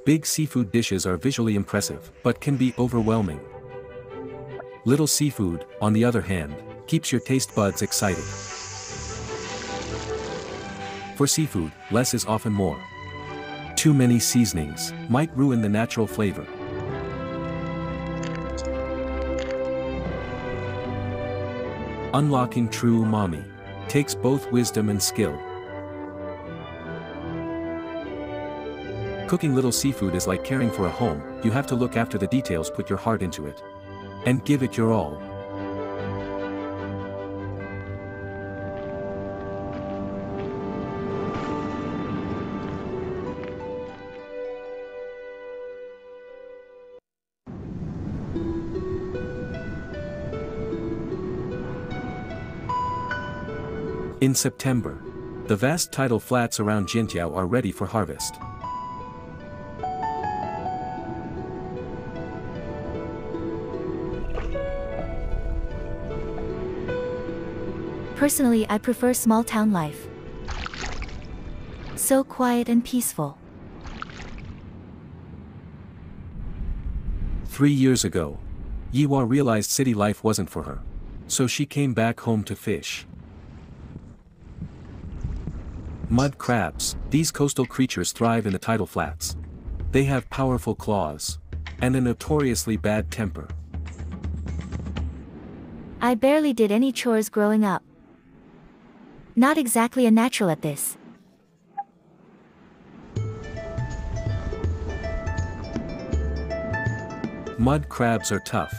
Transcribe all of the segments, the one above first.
Big seafood dishes are visually impressive, but can be overwhelming. Little seafood, on the other hand, keeps your taste buds excited. For seafood, less is often more. Too many seasonings might ruin the natural flavor. Unlocking true umami takes both wisdom and skill. Cooking little seafood is like caring for a home. You have to look after the details, put your heart into it, and give it your all. In September, the vast tidal flats around Jintiao are ready for harvest. Personally, I prefer small-town life. So quiet and peaceful. 3 years ago, Yiwa realized city life wasn't for her. So she came back home to fish. Mud crabs, these coastal creatures thrive in the tidal flats. They have powerful claws and a notoriously bad temper. I barely did any chores growing up. Not exactly a natural at this. Mud crabs are tough.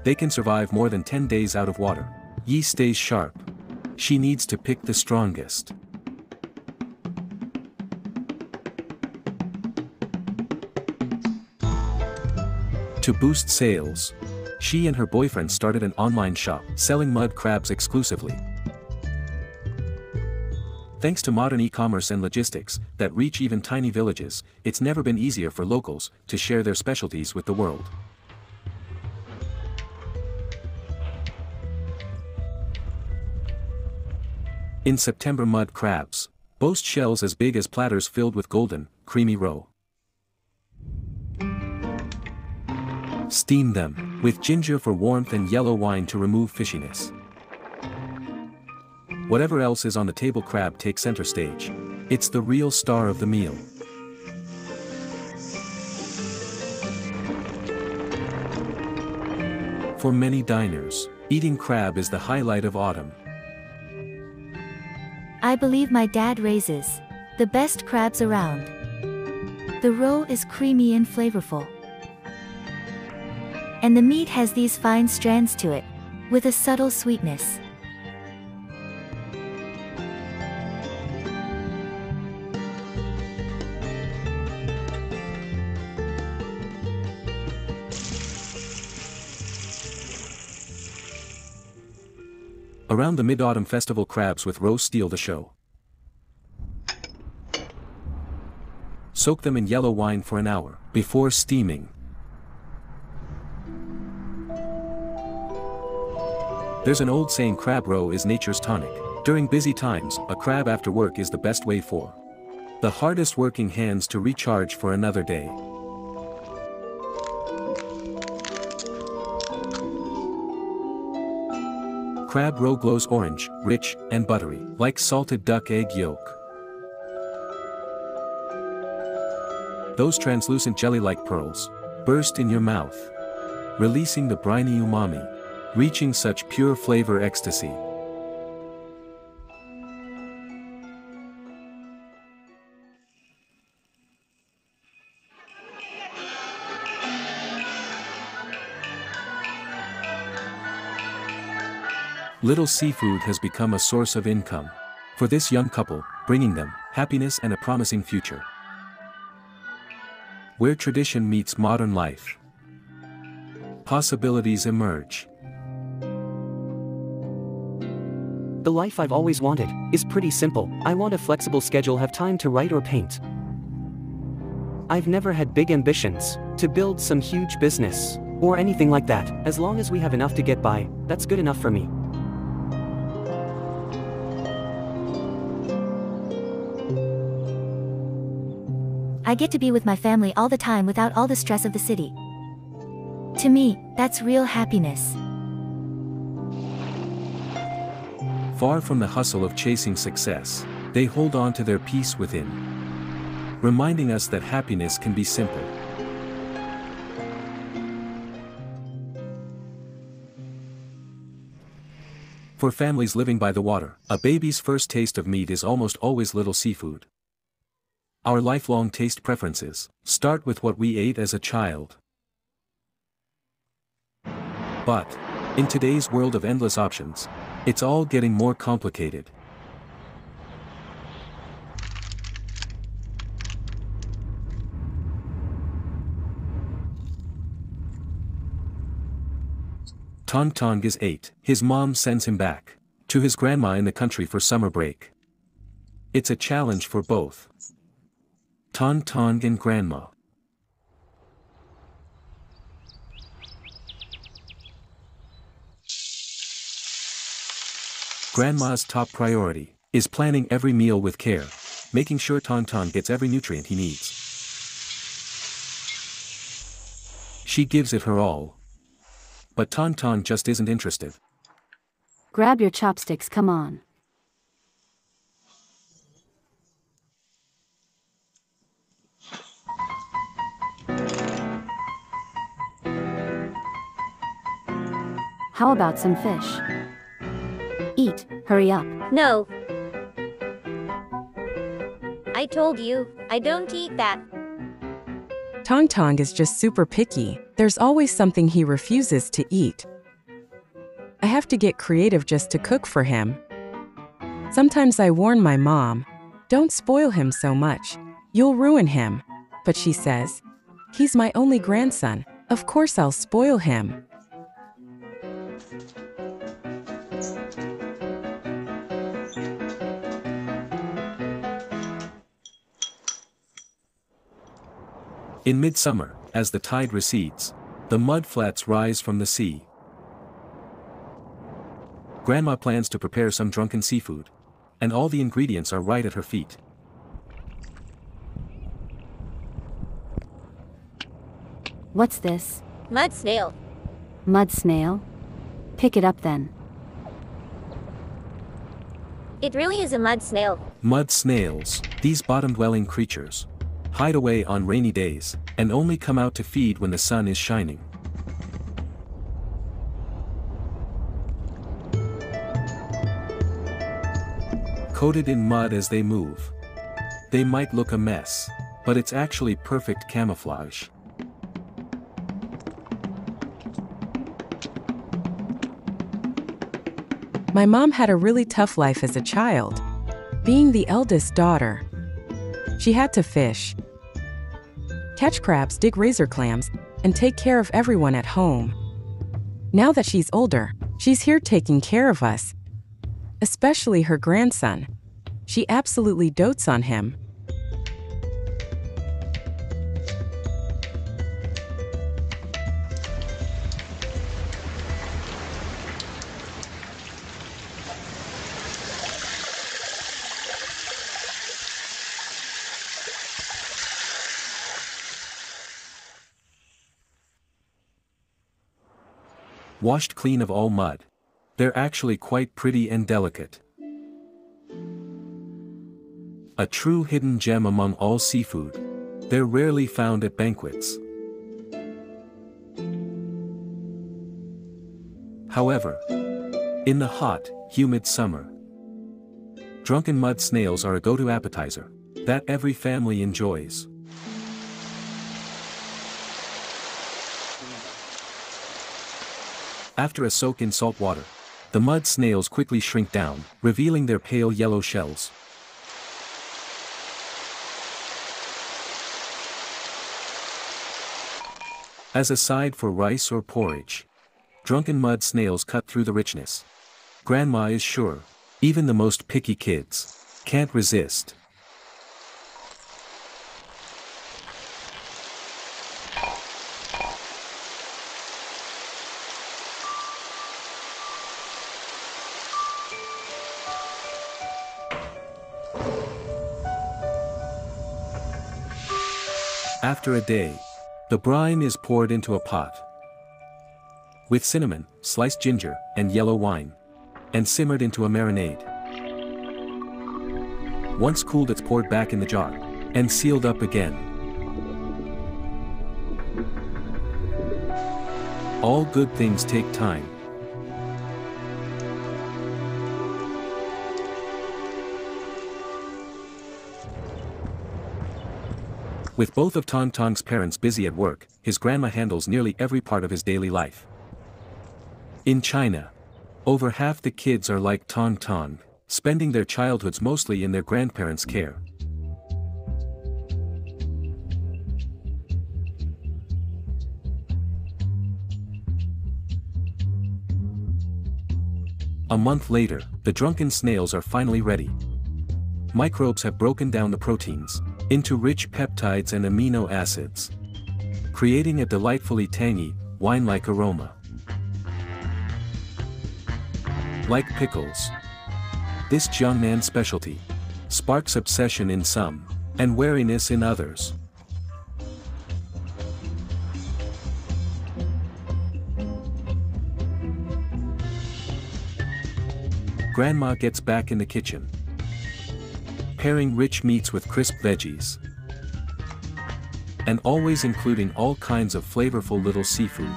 They can survive more than 10 days out of water. Yi stays sharp. She needs to pick the strongest. To boost sales, she and her boyfriend started an online shop selling mud crabs exclusively. Thanks to modern e-commerce and logistics that reach even tiny villages, it's never been easier for locals to share their specialties with the world. In September, mud crabs boast shells as big as platters filled with golden, creamy roe. Steam them with ginger for warmth and yellow wine to remove fishiness. Whatever else is on the table, crab takes center stage. It's the real star of the meal. For many diners, eating crab is the highlight of autumn. I believe my dad raises the best crabs around. The roe is creamy and flavorful. And the meat has these fine strands to it, with a subtle sweetness. Around the Mid-Autumn Festival, crabs with roe steal the show. Soak them in yellow wine for an hour before steaming. There's an old saying, crab roe is nature's tonic. During busy times, a crab after work is the best way for the hardest working hands to recharge for another day. Crab roe glows orange, rich, and buttery, like salted duck egg yolk. Those translucent jelly-like pearls burst in your mouth, releasing the briny umami, reaching such pure flavor ecstasy. Little seafood has become a source of income for this young couple, bringing them happiness and a promising future. Where tradition meets modern life, possibilities emerge. The life I've always wanted is pretty simple. I want a flexible schedule, have time to write or paint. I've never had big ambitions to build some huge business or anything like that. As long as we have enough to get by, that's good enough for me. I get to be with my family all the time without all the stress of the city. To me, that's real happiness. Far from the hustle of chasing success, they hold on to their peace within, reminding us that happiness can be simple. For families living by the water, a baby's first taste of meat is almost always little seafood. Our lifelong taste preferences start with what we ate as a child. But, in today's world of endless options, it's all getting more complicated. Tong Tong is 8. His mom sends him back to his grandma in the country for summer break. It's a challenge for both Tong Tong and grandma. Grandma's top priority is planning every meal with care, making sure Tong Tong gets every nutrient he needs. She gives it her all. But Tong Tong just isn't interested. Grab your chopsticks, come on. How about some fish? Eat, hurry up. No. I told you, I don't eat that. Tong Tong is just super picky. There's always something he refuses to eat. I have to get creative just to cook for him. Sometimes I warn my mom, don't spoil him so much. You'll ruin him. But she says, he's my only grandson. Of course I'll spoil him. In midsummer, as the tide recedes, the mud flats rise from the sea. Grandma plans to prepare some drunken seafood, and all the ingredients are right at her feet. What's this? Mud snail. Mud snail? Pick it up then. It really is a mud snail. Mud snails, these bottom-dwelling creatures, hide away on rainy days, and only come out to feed when the sun is shining. Coated in mud as they move, they might look a mess, but it's actually perfect camouflage. My mom had a really tough life as a child. Being the eldest daughter, she had to fish, catch crabs, dig razor clams, and take care of everyone at home. Now that she's older, she's here taking care of us, especially her grandson. She absolutely dotes on him. Washed clean of all mud, they're actually quite pretty and delicate. A true hidden gem among all seafood. They're rarely found at banquets. However, in the hot, humid summer, drunken mud snails are a go-to appetizer that every family enjoys. After a soak in salt water, the mud snails quickly shrink down, revealing their pale yellow shells. As a side for rice or porridge, drunken mud snails cut through the richness. Grandma is sure, even the most picky kids can't resist. After a day, the brine is poured into a pot with cinnamon, sliced ginger, and yellow wine, and simmered into a marinade. Once cooled, it's poured back in the jar and sealed up again. All good things take time. With both of Tong Tong's parents busy at work, his grandma handles nearly every part of his daily life. In China, over half the kids are like Tong Tong, spending their childhoods mostly in their grandparents' care. A month later, the drunken snails are finally ready. Microbes have broken down the proteins into rich peptides and amino acids, creating a delightfully tangy, wine-like aroma. Like pickles, this Jiangnan specialty sparks obsession in some, and wariness in others. Grandma gets back in the kitchen, pairing rich meats with crisp veggies, and always including all kinds of flavorful little seafood.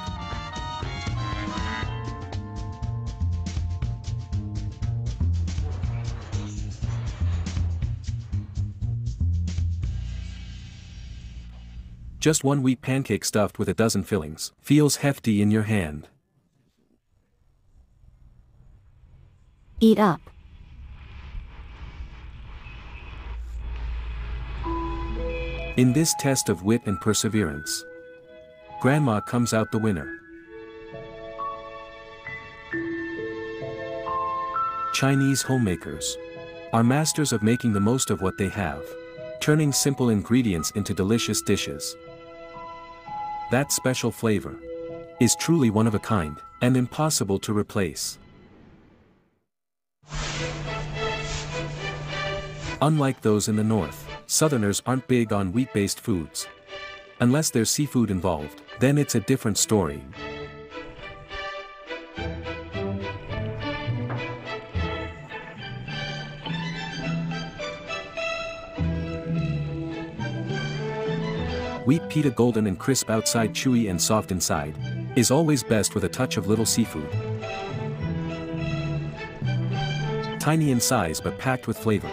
Just one wheat pancake stuffed with a dozen fillings feels hefty in your hand. Eat up. In this test of wit and perseverance, Grandma comes out the winner. Chinese homemakers are masters of making the most of what they have, turning simple ingredients into delicious dishes. That special flavor is truly one of a kind, and impossible to replace. Unlike those in the north, Southerners aren't big on wheat-based foods. Unless there's seafood involved, then it's a different story. Wheat pita, golden and crisp outside, chewy and soft inside, is always best with a touch of little seafood. Tiny in size but packed with flavor.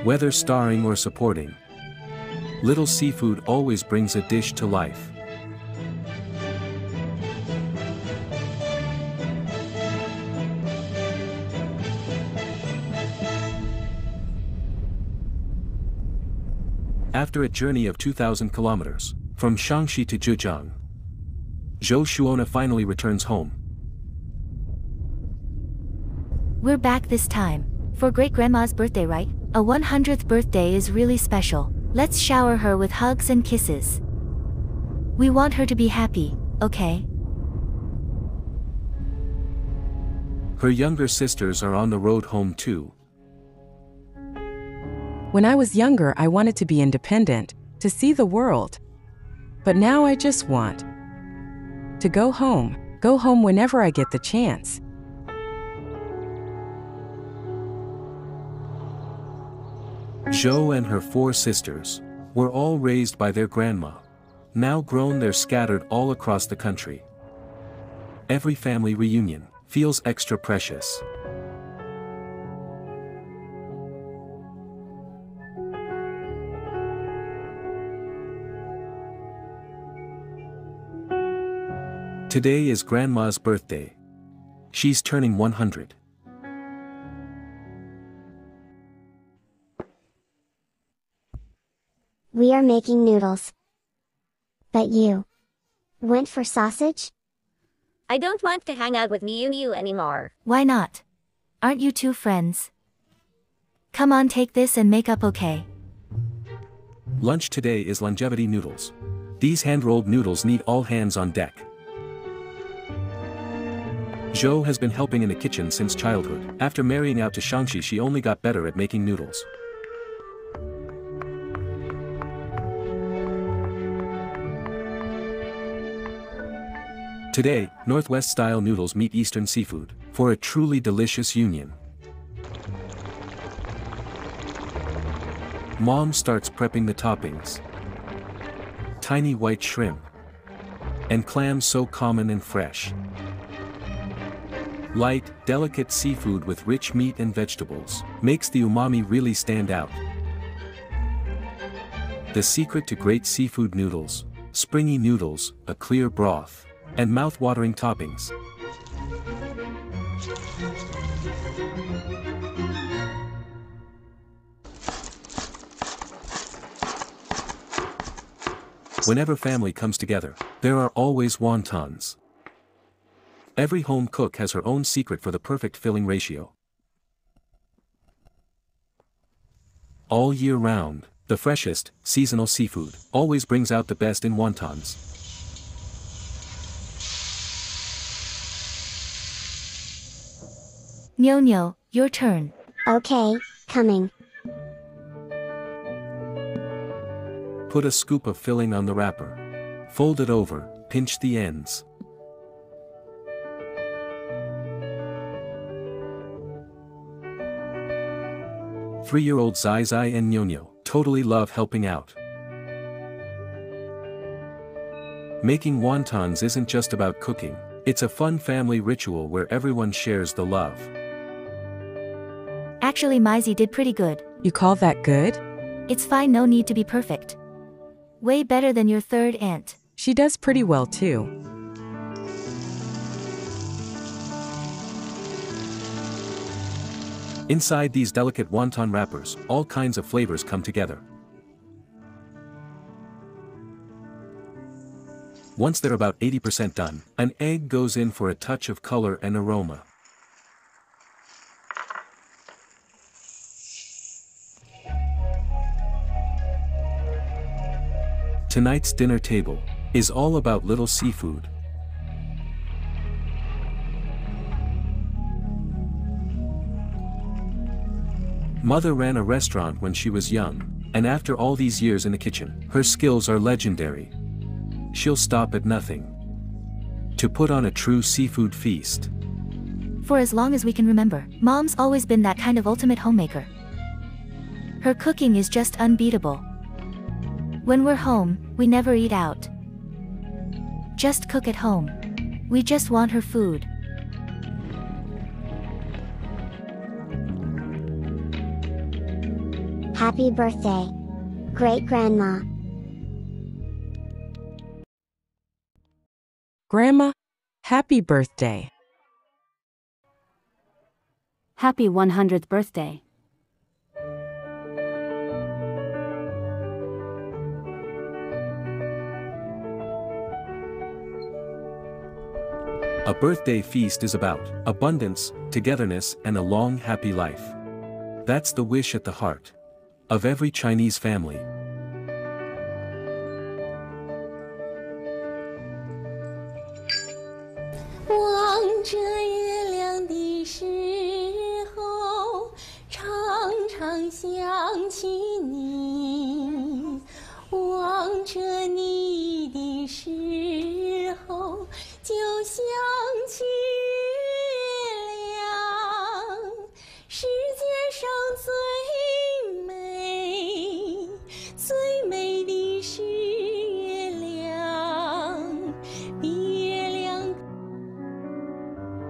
Whether starring or supporting, little seafood always brings a dish to life. After a journey of 2,000 kilometers, from Shaanxi to Zhejiang, Zhou Shuona finally returns home. We're back this time. For great-grandma's birthday, right? A 100th birthday is really special. Let's shower her with hugs and kisses. We want her to be happy, okay? Her younger sisters are on the road home too. When I was younger, I wanted to be independent, to see the world. But now I just want to go home whenever I get the chance. Zhou and her 4 sisters were all raised by their grandma. Now grown, they're scattered all across the country. Every family reunion feels extra precious. Today is Grandma's birthday. She's turning 100. We are making noodles. But you went for sausage? I don't want to hang out with you anymore. Why not? Aren't you two friends? Come on, take this and make up, okay? Lunch today is longevity noodles. These hand-rolled noodles need all hands on deck. Zhou has been helping in the kitchen since childhood. After marrying out to Shaanxi, she only got better at making noodles. Today, Northwest-style noodles meet Eastern seafood, for a truly delicious union. Mom starts prepping the toppings. Tiny white shrimp. And clams so common and fresh. Light, delicate seafood with rich meat and vegetables, makes the umami really stand out. The secret to great seafood noodles: springy noodles, a clear broth, and mouth-watering toppings. Whenever family comes together, there are always wontons. Every home cook has her own secret for the perfect filling ratio. All year round, the freshest, seasonal seafood always brings out the best in wontons. Nyo, your turn. Okay, coming. Put a scoop of filling on the wrapper. Fold it over, pinch the ends. Three-year-old Zai Zai and Nyo totally love helping out. Making wontons isn't just about cooking, it's a fun family ritual where everyone shares the love. Actually, Maisie did pretty good. You call that good? It's fine, no need to be perfect. Way better than your third aunt. She does pretty well too. Inside these delicate wonton wrappers, all kinds of flavors come together. Once they're about 80% done, an egg goes in for a touch of color and aroma. Tonight's dinner table is all about little seafood. Mother ran a restaurant when she was young, and after all these years in the kitchen, her skills are legendary. She'll stop at nothing to put on a true seafood feast. For as long as we can remember, Mom's always been that kind of ultimate homemaker. Her cooking is just unbeatable. When we're home, we never eat out. Just cook at home. We just want her food. Happy birthday, Great Grandma. Grandma, happy birthday. Happy 100th birthday. A birthday feast is about abundance, togetherness, and a long, happy life. That's the wish at the heart of every Chinese family.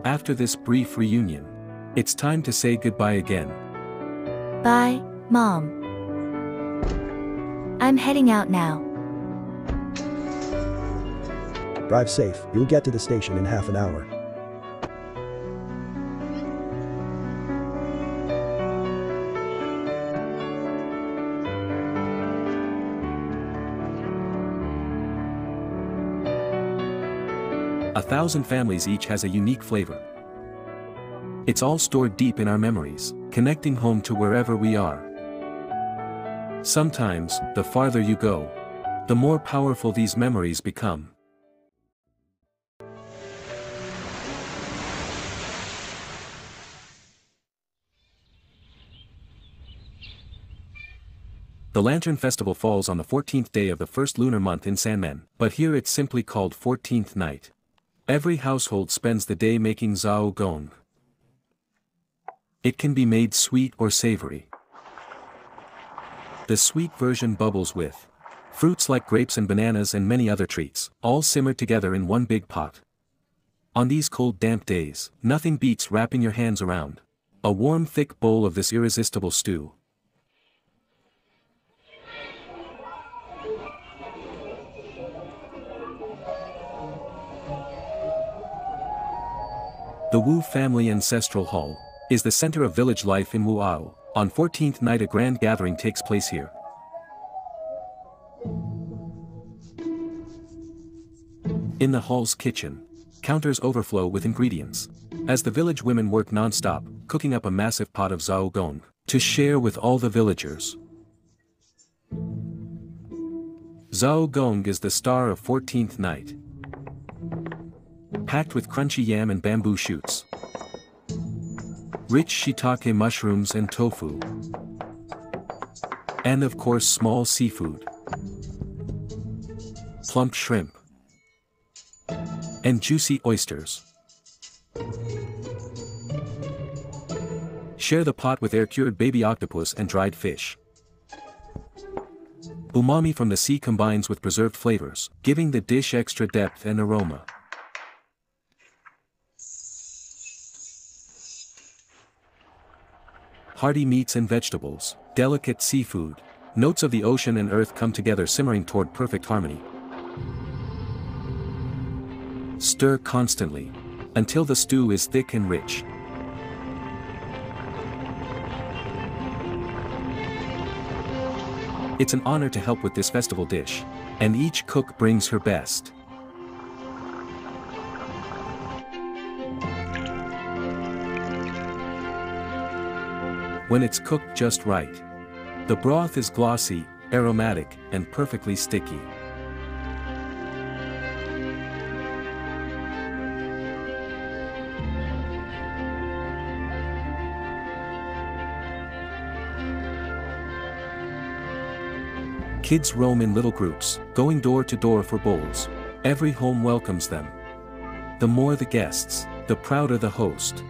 After this brief reunion, it's time to say goodbye again. Bye, Mom. I'm heading out now. Drive safe, you'll get to the station in half an hour. A thousand families each has a unique flavor. It's all stored deep in our memories, connecting home to wherever we are. Sometimes, the farther you go, the more powerful these memories become. The Lantern Festival falls on the 14th day of the first lunar month in Sanmen, but here it's simply called 14th night. Every household spends the day making Zoong. It can be made sweet or savory. The sweet version bubbles with fruits like grapes and bananas and many other treats, all simmered together in one big pot. On these cold damp days, nothing beats wrapping your hands around a warm thick bowl of this irresistible stew. The Wu family ancestral hall is the center of village life in Wuao. On 14th night a grand gathering takes place here. In the hall's kitchen, counters overflow with ingredients, as the village women work non-stop, cooking up a massive pot of Zoong to share with all the villagers. Zoong is the star of 14th night, packed with crunchy yam and bamboo shoots, rich shiitake mushrooms and tofu, and of course small seafood, plump shrimp, and juicy oysters. Share the pot with air-cured baby octopus and dried fish. Umami from the sea combines with preserved flavors, giving the dish extra depth and aroma. Hearty meats and vegetables, delicate seafood, notes of the ocean and earth come together simmering toward perfect harmony. Stir constantly, until the stew is thick and rich. It's an honor to help with this festival dish, and each cook brings her best. When it's cooked just right, the broth is glossy, aromatic, and perfectly sticky. Kids roam in little groups, going door to door for bowls. Every home welcomes them. The more the guests, the prouder the host.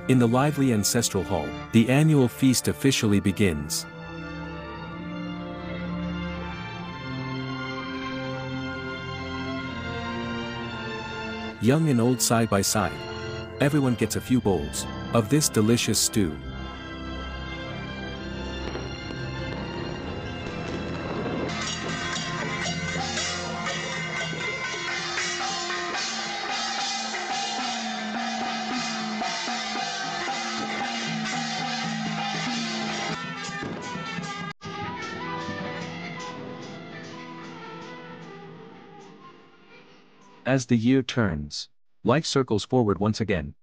In the lively ancestral hall, the annual feast officially begins. Young and old side by side. Everyone gets a few bowls of this delicious stew. As the year turns, life circles forward once again.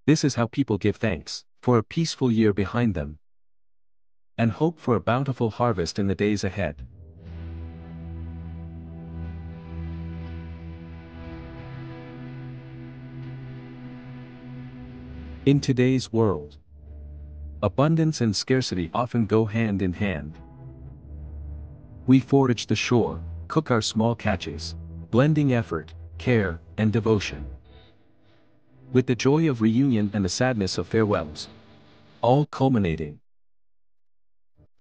This is how people give thanks for a peaceful year behind them, and hope for a bountiful harvest in the days ahead. In today's world, abundance and scarcity often go hand in hand. We forage the shore, cook our small catches, blending effort, care, and devotion, with the joy of reunion and the sadness of farewells, all culminating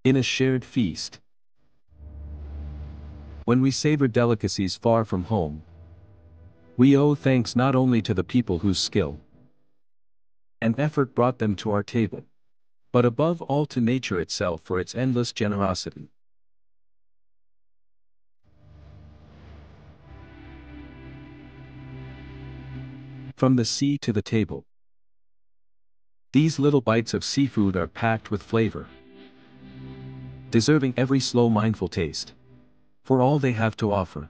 in a shared feast. When we savor delicacies far from home, we owe thanks not only to the people whose skill and effort brought them to our table, but above all to nature itself for its endless generosity. From the sea to the table, these little bites of seafood are packed with flavor, deserving every slow mindful taste, for all they have to offer.